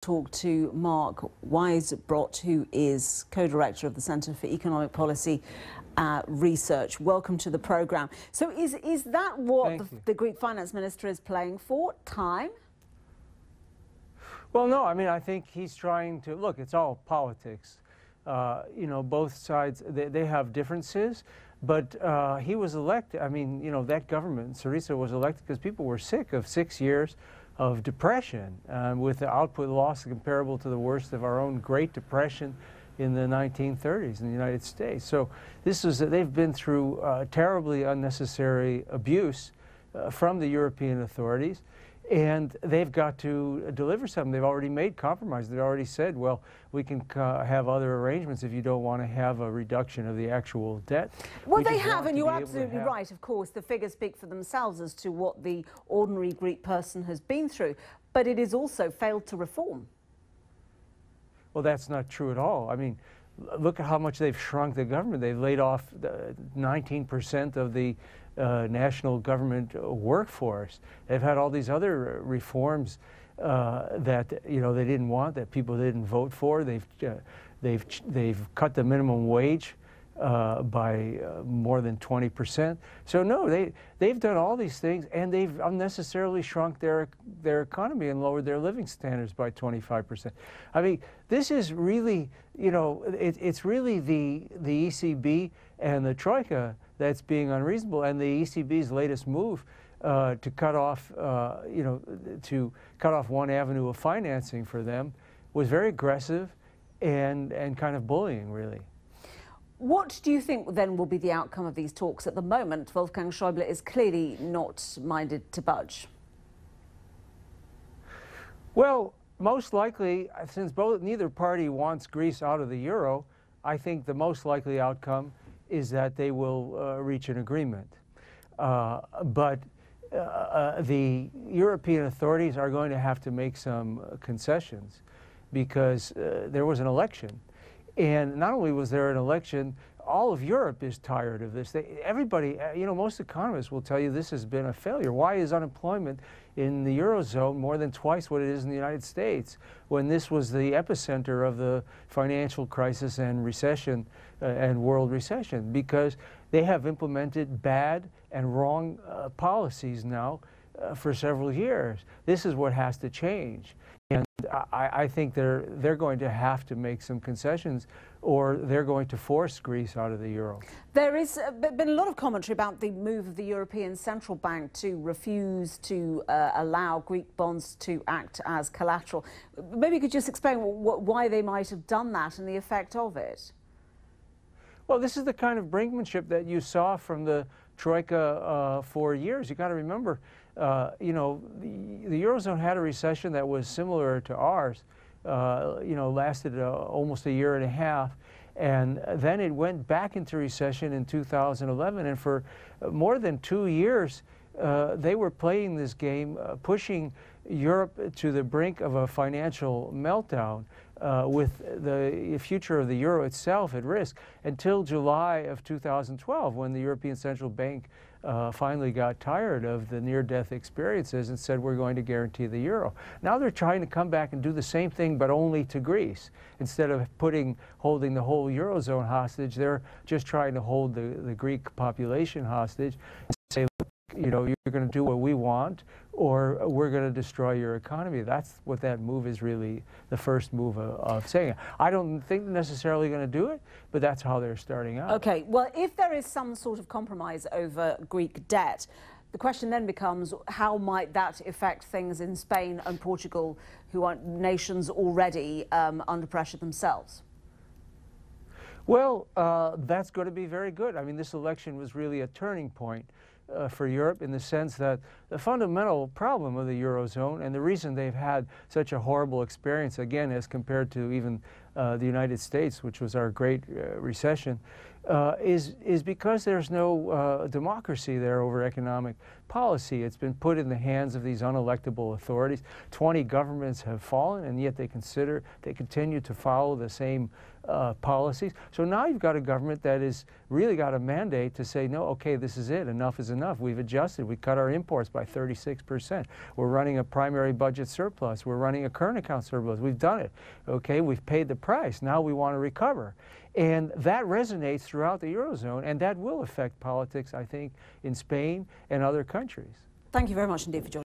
Talk to Mark Weisbrot, who is co-director of the Centre for Economic Policy Research. Welcome to the programme. So is that what the Greek finance minister is playing for? Time? Well, no, I mean, I think he's trying to, look, it's all politics. You know, both sides, they have differences, but he was elected, I mean, you know, that government, Syriza, was elected because people were sick of 6 years of depression, with the output loss comparable to the worst of our own Great Depression in the 1930s in the United States. So this is, they've been through terribly unnecessary abuse from the European authorities, and they've got to deliver something. They've already made compromises. They've already said, well, we can have other arrangements if you don't want to have a reduction of the actual debt. Well, they have, and you're absolutely right, of course. The figures speak for themselves as to what the ordinary Greek person has been through, but it has also failed to reform. Well, that's not true at all. I mean, look at how much they've shrunk the government. They've laid off 19% of the national government workforce. They've had all these other reforms that, you know, they didn't want, that people didn't vote for. They've cut the minimum wage by more than 20%. So no, they've done all these things, and they've unnecessarily shrunk their economy and lowered their living standards by 25%. I mean, this is really, you know, it's really the ECB and the troika that's being unreasonable, and the ECB's latest move to cut off, you know, to cut off one avenue of financing for them was very aggressive and kind of bullying, really. What do you think then will be the outcome of these talks? At the moment, Wolfgang Schäuble is clearly not minded to budge. Well, most likely, since neither party wants Greece out of the euro, I think the most likely outcome is that they will reach an agreement. But the European authorities are going to have to make some concessions because there was an election. And not only was there an election, all of Europe is tired of this. Everybody, you know, most economists will tell you this has been a failure. Why is unemployment in the Eurozone more than twice what it is in the United States, when this was the epicenter of the financial crisis and recession and world recession? Because they have implemented bad and wrong policies now for several years. This is what has to change. And I think they're going to have to make some concessions, or they're going to force Greece out of the euro. There has been a lot of commentary about the move of the European Central Bank to refuse to allow Greek bonds to act as collateral. Maybe you could just explain why they might have done that and the effect of it. Well, this is the kind of brinkmanship that you saw from the troika for years. You got to remember, you know, the Eurozone had a recession that was similar to ours, you know, lasted almost a year and a half, and then it went back into recession in 2011, and for more than 2 years they were playing this game, pushing Europe to the brink of a financial meltdown, with the future of the euro itself at risk, until July of 2012, when the European Central Bank finally got tired of the near-death experiences and said, we're going to guarantee the euro. Now they're trying to come back and do the same thing, but only to Greece. Instead of holding the whole Eurozone hostage, they're just trying to hold the Greek population hostage and say, look, you know, you're going to do what we want, or we're going to destroy your economy. That's what that move is really, the first move of saying it. I don't think they're necessarily going to do it, but that's how they're starting out. Okay, well, if there is some sort of compromise over Greek debt, the question then becomes, how might that affect things in Spain and Portugal, who are nations already under pressure themselves? Well, that's going to be very good. I mean, this election was really a turning point for Europe, in the sense that the fundamental problem of the Eurozone, and the reason they've had such a horrible experience, again, as compared to even the United States, which was our great recession, is because there's no democracy there over economic policy. It's been put in the hands of these unelectable authorities. 20 governments have fallen, and yet they continue to follow the same policies. So now you've got a government that is really got a mandate to say, no, okay, this is it. Enough is enough. We've adjusted. We cut our imports by 36%. We're running a primary budget surplus. We're running a current account surplus. We've done it. Okay, we've paid the price. Now we want to recover. And that resonates throughout the Eurozone, and that will affect politics, I think, in Spain and other countries. Thank you very much indeed for joining us.